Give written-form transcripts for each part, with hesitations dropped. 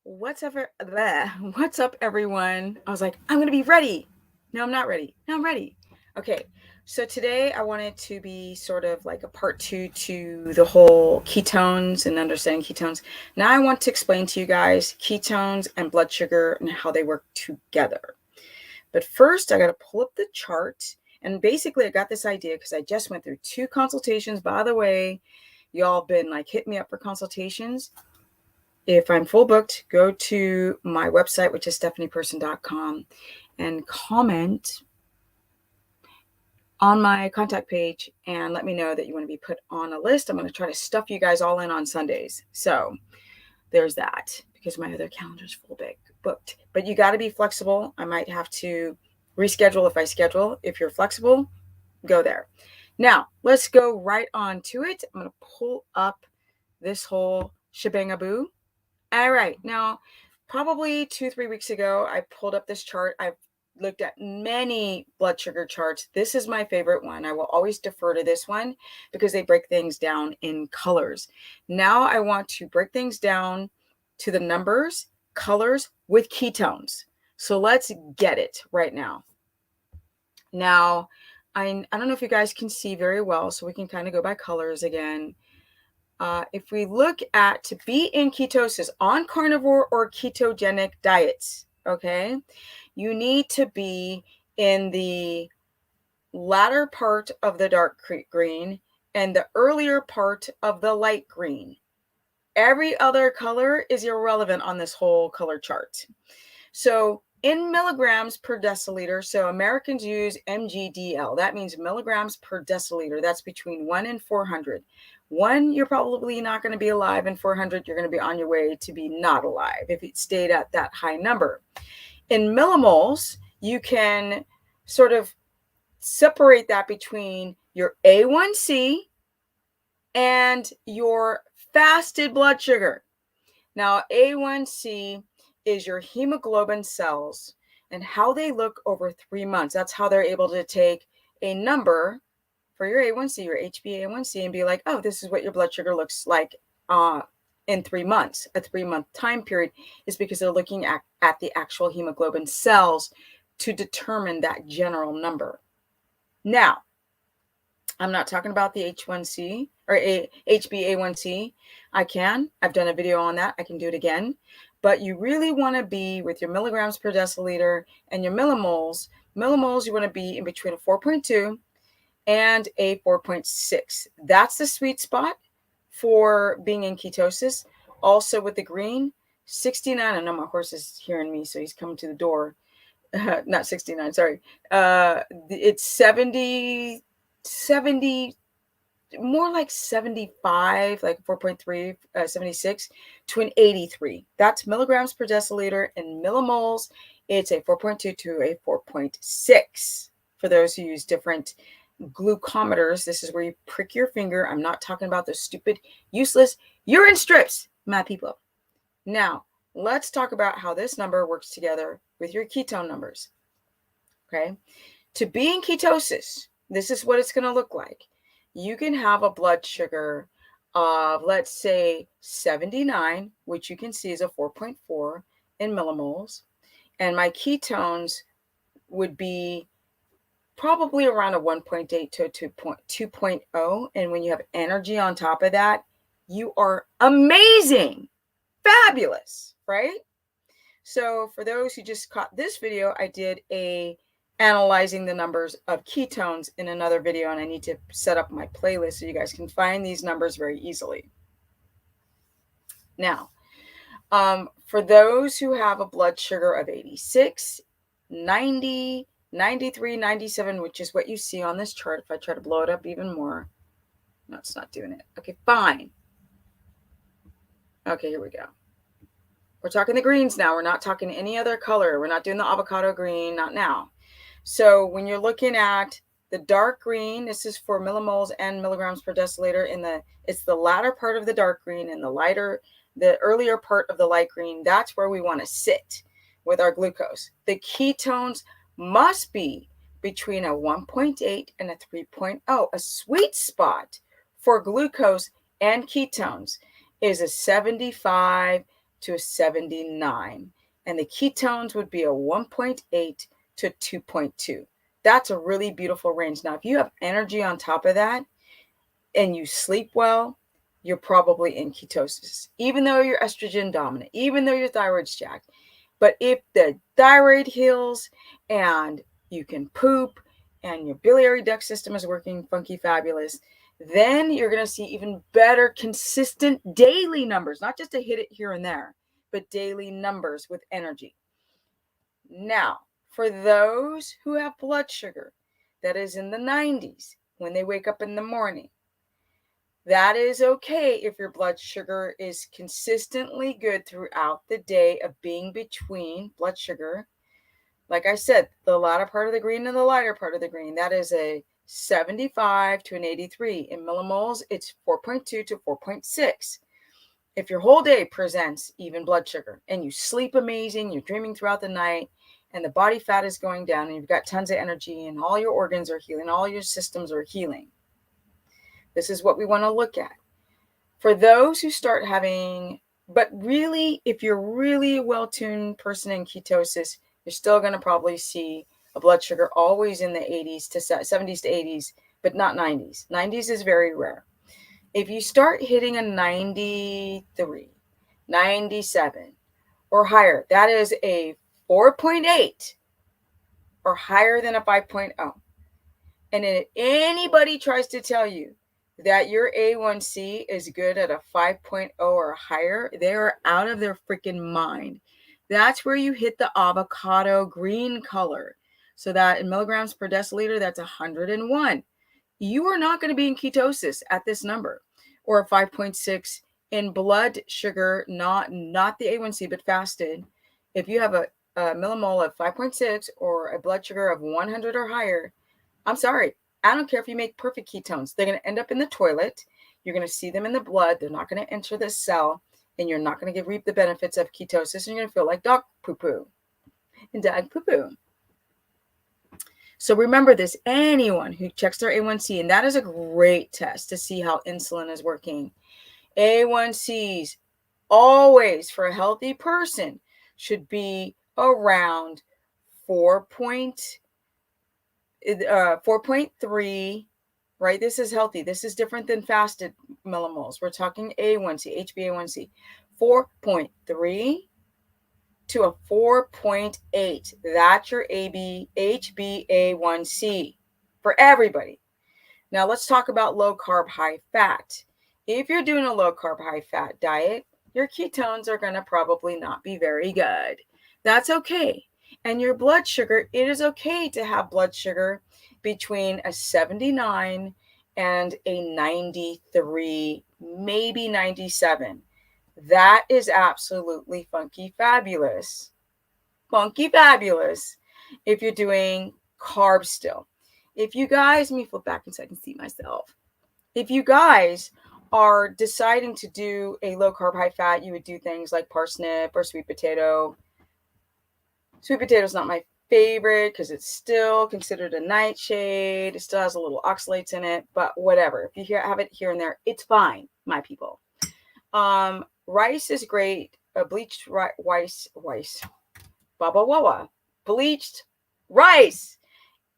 What's up, everyone? I was like, I'm gonna be ready. No, I'm not ready. No, I'm ready. Okay, so today I wanted to be sort of like a part two to the whole ketones and understanding ketones. Now I want to explain to you guys ketones and blood sugar and how they work together. But first, I got to pull up the chart. And basically, I got this idea because I just went through 2 consultations. By the way, y'all been like hitting me up for consultations. If I'm full booked, go to my website, which is stephanieperson.com, and comment on my contact page and let me know that you want to be put on a list. I'm going to try to stuff you guys all in on Sundays. So there's that because my other calendar is full booked. But you got to be flexible. I might have to reschedule if I schedule. If you're flexible, go there. Now, let's go right on to it. I'm going to pull up this whole shebangaboo. All right. Now, probably 2-3 weeks ago, I pulled up this chart. I've looked at many blood sugar charts. This is my favorite one. I will always defer to this one because they break things down in colors. Now I want to break things down to the numbers, colors with ketones. So let's get it right now. Now, I don't know if you guys can see very well, so we can kind of go by colors again. If we look at to be in ketosis on carnivore or ketogenic diets, okay, you need to be in the latter part of the dark green and the earlier part of the light green. Every other color is irrelevant on this whole color chart. So in milligrams per deciliter, so Americans use mgdl. That means milligrams per deciliter. That's between 1 and 400. 1, you're probably not going to be alive, and 400, you're going to be on your way to be not alive if it stayed at that high number. In millimoles, you can sort of separate that between your A1C and your fasted blood sugar. Now, A1C is your hemoglobin cells and how they look over 3 months. That's how they're able to take a number for your A1C, your HbA1c, and be like, oh, this is what your blood sugar looks like in 3 months. A 3-month time period is because they're looking at the actual hemoglobin cells to determine that general number. Now, I'm not talking about the H1C or HbA1c. I've done a video on that. I can do it again. But you really want to be with your milligrams per deciliter and your millimoles. Millimoles, you want to be in between a 4.2 and a 4.6. That's the sweet spot for being in ketosis. Also with the green, 69. I know my horse is hearing me, so he's coming to the door. Not 69, sorry. It's 70, more like 75, like 4.3, 76 to an 83. That's milligrams per deciliter. And millimoles, it's a 4.2 to a 4.6. For those who use different glucometers, this is where you prick your finger. I'm not talking about the stupid, useless urine strips, my people. Now, let's talk about how this number works together with your ketone numbers. Okay. To be in ketosis, this is what it's going to look like. You can have a blood sugar of, let's say, 79, which you can see is a 4.4 in millimoles. And my ketones would be probably around a 1.8 to a 2.0. And when you have energy on top of that, you are amazing, fabulous, right? So for those who just caught this video, I did a analyzing the numbers of ketones in another video, and I need to set up my playlist so you guys can find these numbers very easily. Now, for those who have a blood sugar of 86, 90, 93, 97, which is what you see on this chart. If I try to blow it up even more, no, it's not doing it. Okay, fine. Okay, here we go. We're talking the greens now. We're not talking any other color. We're not doing the avocado green, not now. So when you're looking at the dark green, this is for millimoles and milligrams per deciliter. It's the latter part of the dark green and the earlier part of the light green. That's where we want to sit with our glucose. The ketones must be between a 1.8 and a 3.0. A sweet spot for glucose and ketones is a 75 to a 79. And the ketones would be a 1.8 to 2.2. That's a really beautiful range. Now, if you have energy on top of that and you sleep well, you're probably in ketosis, even though you're estrogen dominant, even though your thyroid's jacked. But if the thyroid heals and you can poop and your biliary duct system is working funky fabulous, then you're going to see even better consistent daily numbers, not just to hit it here and there, but daily numbers with energy. Now, for those who have blood sugar that is in the 90s when they wake up in the morning, that is okay if your blood sugar is consistently good throughout the day of being between blood sugar. Like I said, the latter part of the green and the lighter part of the green, that is a 75 to an 83. In millimoles, it's 4.2 to 4.6. If your whole day presents even blood sugar and you sleep amazing, you're dreaming throughout the night, and the body fat is going down and you've got tons of energy and all your organs are healing, all your systems are healing, this is what we want to look at. For those who start having, but really, if you're really a well-tuned person in ketosis, you're still going to probably see a blood sugar always in the 80s to 70s to 80s, but not 90s. 90s is very rare. If you start hitting a 93, 97 or higher, that is a 4.8 or higher than a 5.0. And if anybody tries to tell you that your A1C is good at a 5.0 or higher, they are out of their freaking mind. That's where you hit the avocado green color. So that in milligrams per deciliter, that's 101. You are not going to be in ketosis at this number, or a 5.6 in blood sugar, not the A1C, but fasted. If you have a millimole of 5.6 or a blood sugar of 100 or higher, I'm sorry, I don't care if you make perfect ketones. They're going to end up in the toilet. You're going to see them in the blood. They're not going to enter the cell, and you're not going to reap the benefits of ketosis, and you're going to feel like dog poo-poo and dog poo-poo. So remember this, anyone who checks their A1C, and that is a great test to see how insulin is working. A1Cs always, for a healthy person, should be around 4.3, right? This is healthy. This is different than fasted millimoles. We're talking A1C, HbA1c, 4.3 to a 4.8. That's your HbA1c for everybody. Now let's talk about low carb, high fat. If you're doing a low carb, high fat diet, your ketones are going to probably not be very good. That's okay. And your blood sugar, it is okay to have blood sugar between a 79 and a 93, maybe 97. That is absolutely funky fabulous. Funky fabulous if you're doing carbs still. If you guys, let me flip back so I can see myself. If you guys are deciding to do a low carb, high fat, you would do things like parsnip or sweet potato. Sweet potato is not my favorite because it's still considered a nightshade. It still has a little oxalates in it, but whatever. If you have it here and there, it's fine, my people. Rice is great. Bleached rice. Bleached rice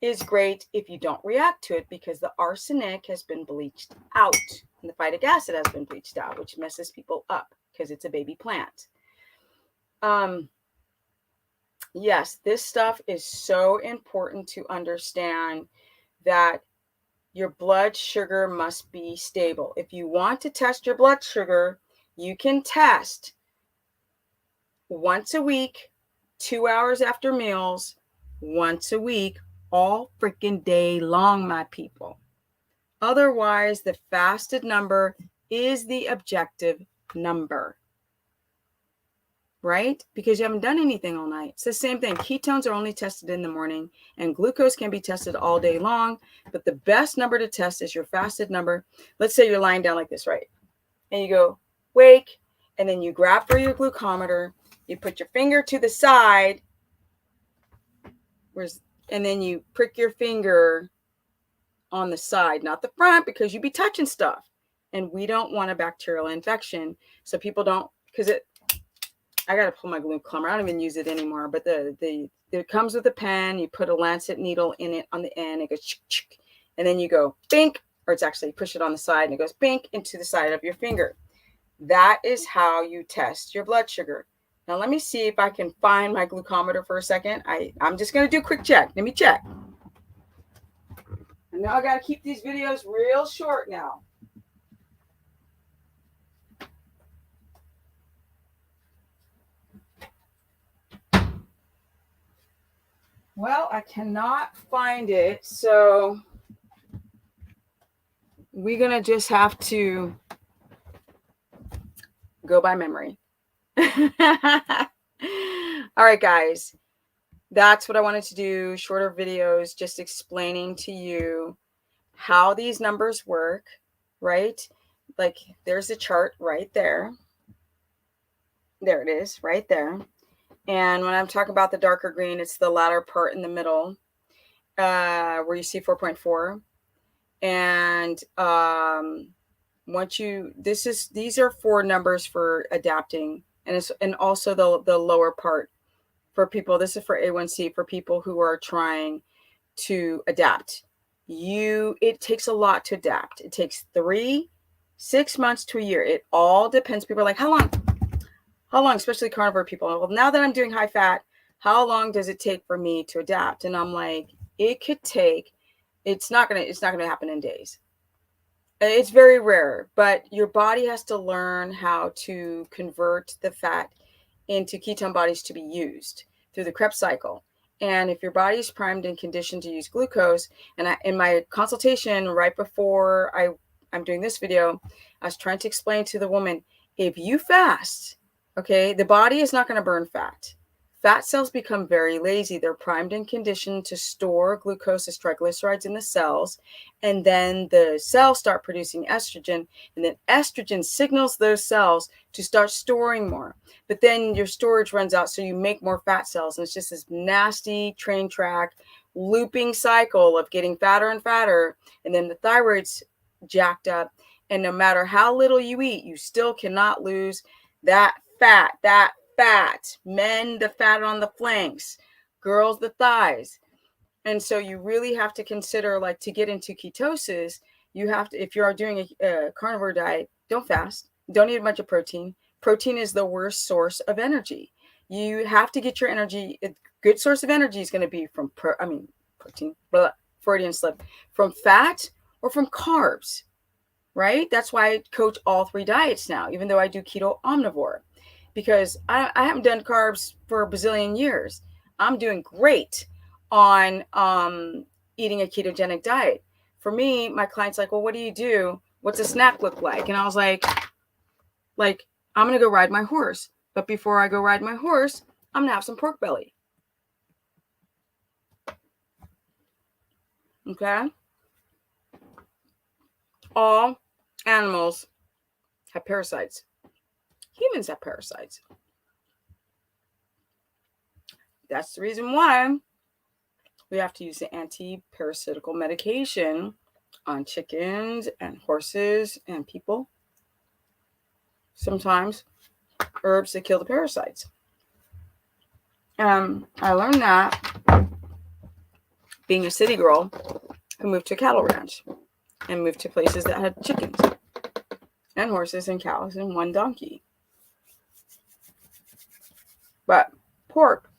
is great if you don't react to it because the arsenic has been bleached out and the phytic acid has been bleached out, which messes people up because it's a baby plant. Yes, this stuff is so important to understand that your blood sugar must be stable. If you want to test your blood sugar, you can test once a week, 2 hours after meals, once a week, all freaking day long, my people. Otherwise, the fasted number is the objective number, right? Because you haven't done anything all night. It's the same thing. Ketones are only tested in the morning, and glucose can be tested all day long, but the best number to test is your fasted number. Let's say you're lying down like this, right? And you go, wake, and then you grab for your glucometer, you put your finger to the side, and then you prick your finger on the side, not the front, because you'd be touching stuff. And we don't want a bacterial infection. So people don't, because I got to pull my glucometer. I don't even use it anymore, but it comes with a pen. You put a lancet needle in it on the end. It goes chick, chick, and then you go bink, or it's actually push it on the side and it goes bink into the side of your finger. That is how you test your blood sugar. Now let me see if I can find my glucometer for a second. I'm just going to do a quick check. Let me check. And now I got to keep these videos real short now. Well, I cannot find it, so we're going to just have to go by memory. All right, guys. That's what I wanted to do. Shorter videos, just explaining to you how these numbers work, right? Like there's a chart right there. There it is, right there. And when I'm talking about the darker green, it's the latter part in the middle, where you see 4.4. And these are 4 numbers for adapting, and also the lower part for people. This is for A1C for people who are trying to adapt. It takes a lot to adapt. It takes 3, 6 months to a year. It all depends. People are like, how long, especially carnivore people. Well, now that I'm doing high fat, how long does it take for me to adapt? And I'm like, it could take, it's not going to happen in days. It's very rare, but your body has to learn how to convert the fat into ketone bodies to be used through the Krebs cycle. And if your body's primed and conditioned to use glucose, and in my consultation right before I'm doing this video, I was trying to explain to the woman, if you fast, okay, the body is not going to burn fat. Fat cells become very lazy. They're primed and conditioned to store glucose as triglycerides in the cells. And then the cells start producing estrogen. And then estrogen signals those cells to start storing more. But then your storage runs out, so you make more fat cells. And it's just this nasty train track, looping cycle of getting fatter and fatter. And then the thyroid's jacked up. And no matter how little you eat, you still cannot lose that fat. Men, the fat on the flanks, girls, the thighs. And so you really have to consider, like, to get into ketosis, you have to, if you are doing a carnivore diet, don't fast. Don't eat a bunch of protein. Protein is the worst source of energy. You have to get your energy. A good source of energy is going to be from protein, Freudian slip, from fat or from carbs, right? That's why I coach all 3 diets now, even though I do keto omnivore. Because I haven't done carbs for a bazillion years. I'm doing great on eating a ketogenic diet. For me, my client's like, well, what do you do? What's a snack look like? And I was like, I'm going to go ride my horse. But before I go ride my horse, I'm going to have some pork belly. Okay? All animals have parasites. Humans have parasites. That's the reason why we have to use the anti-parasitical medication on chickens and horses and people. Sometimes herbs that kill the parasites. I learned that being a city girl who moved to a cattle ranch and moved to places that had chickens and horses and cows and 1 donkey. But pork,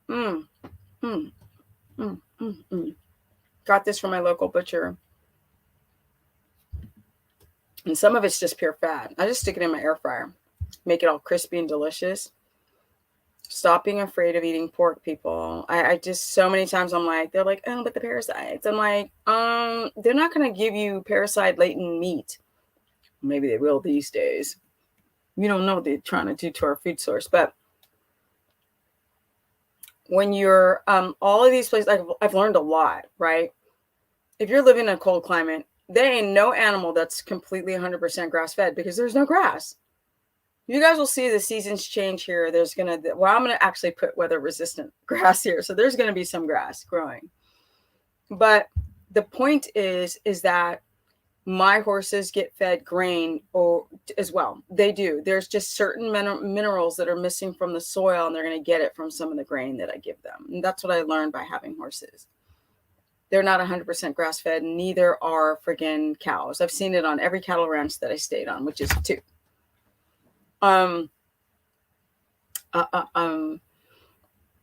got this from my local butcher. And some of it's just pure fat. I just stick it in my air fryer, make it all crispy and delicious. Stop being afraid of eating pork, people. I just, so many times I'm like, they're like, oh, but the parasites. I'm like, they're not going to give you parasite latent meat. Maybe they will these days. We don't know what they're trying to do to our food source, but when you're all of these places, I've learned a lot, right? If you're living in a cold climate, there ain't no animal that's completely 100% grass fed, because there's no grass. You guys will see the seasons change here. I'm going to actually put weather resistant grass here. So there's going to be some grass growing. But the point is that My horses get fed grain or as well. They do. There's just certain minerals that are missing from the soil, and they're going to get it from some of the grain that I give them. And that's what I learned by having horses. They're not 100% grass fed. Neither are friggin' cows. I've seen it on every cattle ranch that I stayed on, which is 2.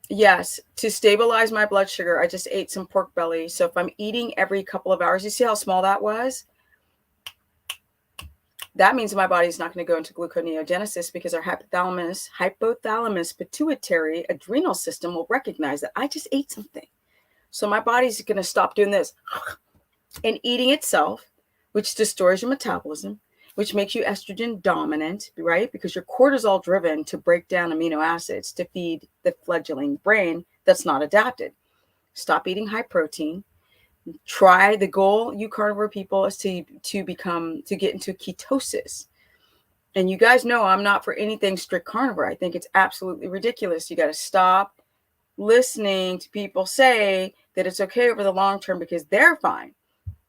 Yes, to stabilize my blood sugar, I just ate some pork belly. So if I'm eating every couple of hours, you see how small that was? That means my body's not going to go into gluconeogenesis because our hypothalamus, pituitary, adrenal system will recognize that I just ate something. So my body's going to stop doing this and eating itself, which destroys your metabolism, which makes you estrogen dominant, right? Because you're cortisol driven to break down amino acids to feed the fledgling brain that's not adapted. Stop eating high protein. Try the goal, you carnivore people, is to get into ketosis. And you guys know I'm not for anything strict carnivore. I think it's absolutely ridiculous. You got to stop listening to people say that it's okay over the long term because they're fine.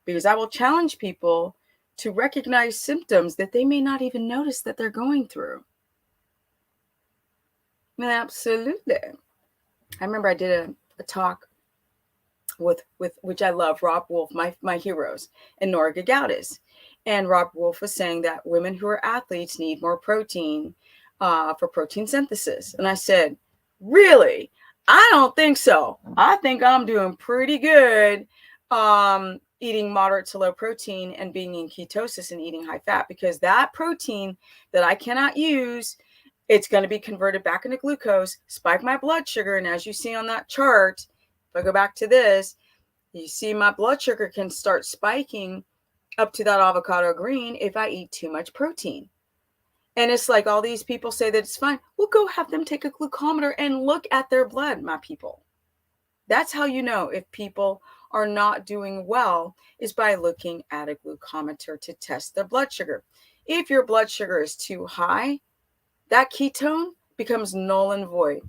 Because I will challenge people to recognize symptoms that they may not even notice that they're going through. Absolutely. I remember I did a talk with which I love, Rob Wolf, my heroes, and Nora Gagaudas. And Rob Wolf was saying that women who are athletes need more protein for protein synthesis. And I said, really? I don't think so. I think I'm doing pretty good eating moderate to low protein and being in ketosis and eating high fat, because that protein that I cannot use, it's going to be converted back into glucose, spike my blood sugar. And as you see on that chart, if I go back to this, you see my blood sugar can start spiking up to that avocado green if I eat too much protein. And it's like all these people say that it's fine. Well, go have them take a glucometer and look at their blood, my people. That's how you know if people are not doing well, is by looking at a glucometer to test their blood sugar. If your blood sugar is too high, that ketone becomes null and void.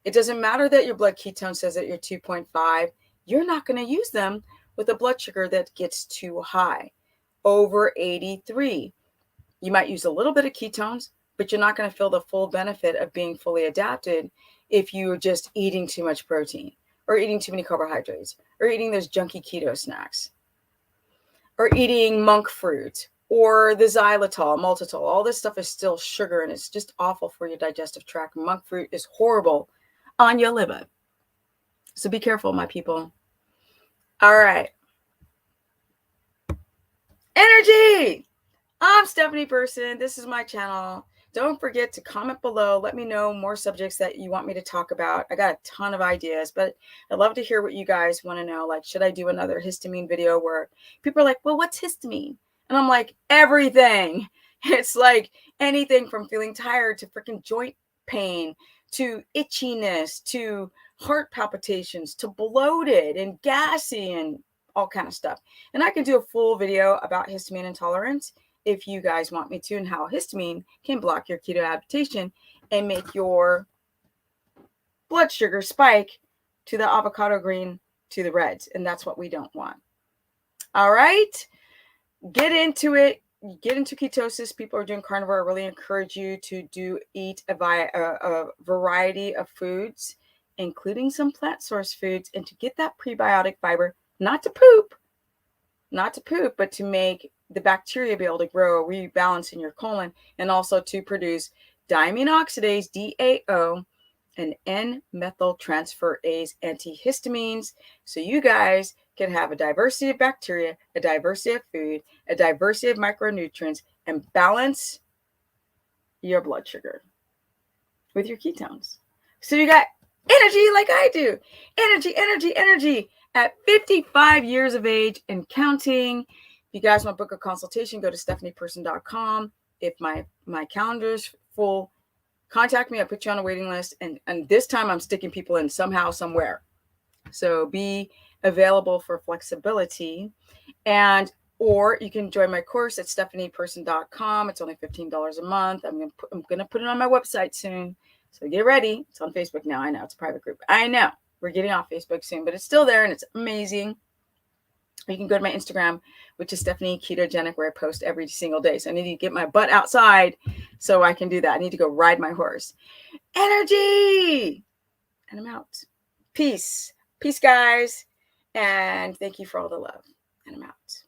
It doesn't matter that your blood ketone says that you're 2.5. You're not going to use them with a blood sugar that gets too high, over 83. You might use a little bit of ketones, but you're not going to feel the full benefit of being fully adapted if you're just eating too much protein, or eating too many carbohydrates, or eating those junky keto snacks, or eating monk fruit, or the xylitol, maltitol. All this stuff is still sugar, and it's just awful for your digestive tract. Monk fruit is horrible on your liver. So be careful, my people. All right. Energy. I'm Stephanie Person. This is my channel. Don't forget to comment below. Let me know more subjects that you want me to talk about. I got a ton of ideas, but I'd love to hear what you guys want to know. Like, should I do another histamine video where people are like, well, what's histamine? And I'm like, everything. It's like anything from feeling tired to freaking joint pain to itchiness to heart palpitations to bloated and gassy and all kind of stuff. And I can do a full video about histamine intolerance if you guys want me to, and how histamine can block your keto adaptation and make your blood sugar spike to the avocado green to the reds. And that's what we don't want. All right, get into it. Get into ketosis. People are doing carnivore. I really encourage you to eat a variety of foods, including some plant source foods, and to get that prebiotic fiber, not to poop, but to make the bacteria be able to grow, rebalance in your colon, and also to produce diamine oxidase, DAO, and N-methyltransferase antihistamines, so you guys can have a diversity of bacteria, a diversity of food, a diversity of micronutrients, and balance your blood sugar with your ketones. So you got energy like I do. Energy. At 55 years of age and counting. If you guys want to book a consultation, go to stephanieperson.com. If my calendar is full, contact me. I'll put you on a waiting list. And this time I'm sticking people in somehow, somewhere. So be available for flexibility. Or you can join my course at stephanieperson.com. It's only $15 a month. I'm going to put it on my website soon. So get ready. It's on Facebook now. I know it's a private group. I know we're getting off Facebook soon, but it's still there and it's amazing. You can go to my Instagram, which is Stephanie Ketogenic, where I post every single day. So I need to get my butt outside so I can do that. I need to go ride my horse. Energy! And I'm out. Peace. Peace, guys. And thank you for all the love. And I'm out.